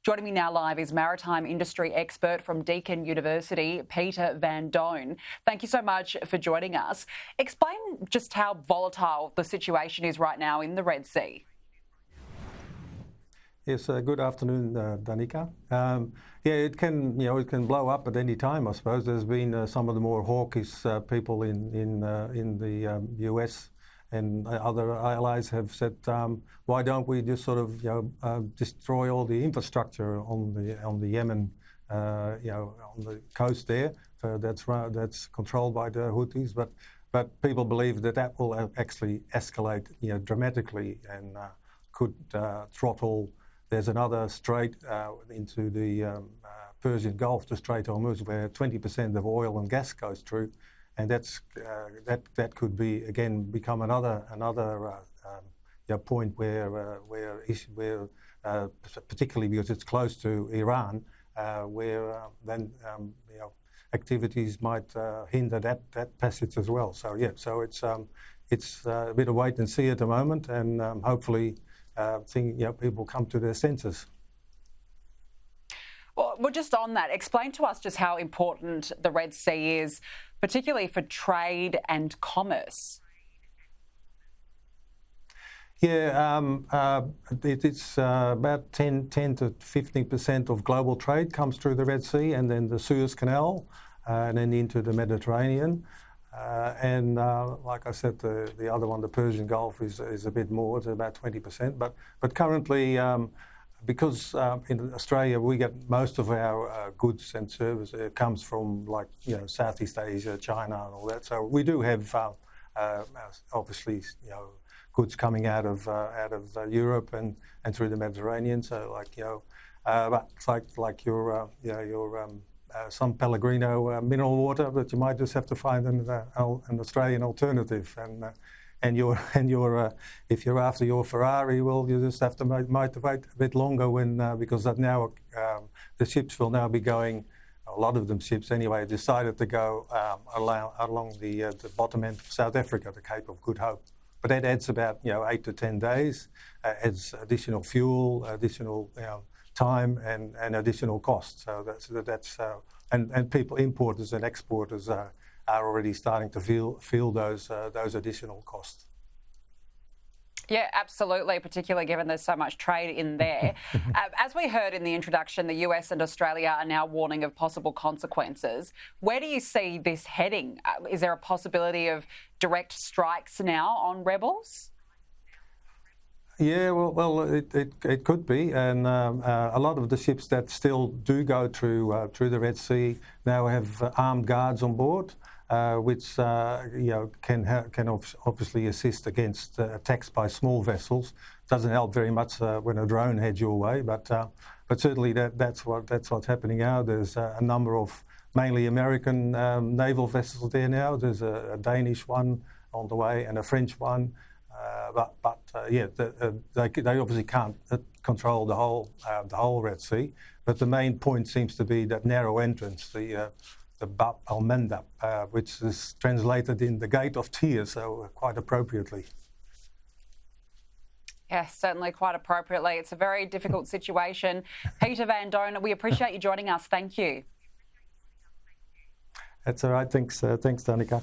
Joining me now live is maritime industry expert from Deakin University, Peter van Duijn. Thank you so much for joining us. Explain just how volatile the situation is right now in the Red Sea. Yes, good afternoon, Danica. It can blow up at any time. I suppose there's been some of the more hawkish people in the US and other allies have said, why don't we just sort of destroy all the infrastructure on the Yemen, on the coast there? So that's controlled by the Houthis, but people believe that will actually escalate dramatically and could throttle. There's another strait into the Persian Gulf, the Strait of Hormuz, where 20% of oil and gas goes through, and that could be again become another point where particularly because it's close to Iran, where then activities might hinder that passage as well. So it's a bit of wait and see at the moment, and hopefully. People come to their senses. Well, just on that, explain to us just how important the Red Sea is, particularly for trade and commerce. It's about 10 to 15% of global trade comes through the Red Sea, and then the Suez Canal, and then into the Mediterranean. Like I said, the other one, the Persian Gulf, is a bit more. It's about 20%. But currently, because in Australia we get most of our goods and services comes from Southeast Asia, China, and all that. So we do have obviously goods coming out of Europe and through the Mediterranean. So but it's like your some Pellegrino mineral water, but you might just have to find an Australian alternative. And if you're after your Ferrari, well, you just have to might wait a bit longer because that now the ships will now be going. A lot of them ships anyway decided to go along the bottom end of South Africa, the Cape of Good Hope. But that adds about 8 to 10 days, adds additional fuel, additional time and additional costs. So that's and people, importers and exporters are already starting to feel those additional costs. Yeah, absolutely, particularly given there's so much trade in there. As we heard in the introduction, the US and Australia are now warning of possible consequences. Where do you see this heading? Is there a possibility of direct strikes now on rebels? Yeah, well, it could be, and a lot of the ships that still do go through the Red Sea now have armed guards on board, which can obviously assist against attacks by small vessels. Doesn't help very much when a drone heads your way, but certainly that's what's happening now. There's a number of mainly American naval vessels there now. There's a Danish one on the way and a French one. They obviously can't control the whole Red Sea. But the main point seems to be that narrow entrance, the Bab al-Mandab, which is translated in the Gate of Tears, so quite appropriately. Yes, certainly quite appropriately. It's a very difficult situation. Peter van Duijn, we appreciate you joining us. Thank you. That's all right. Thanks, Danica.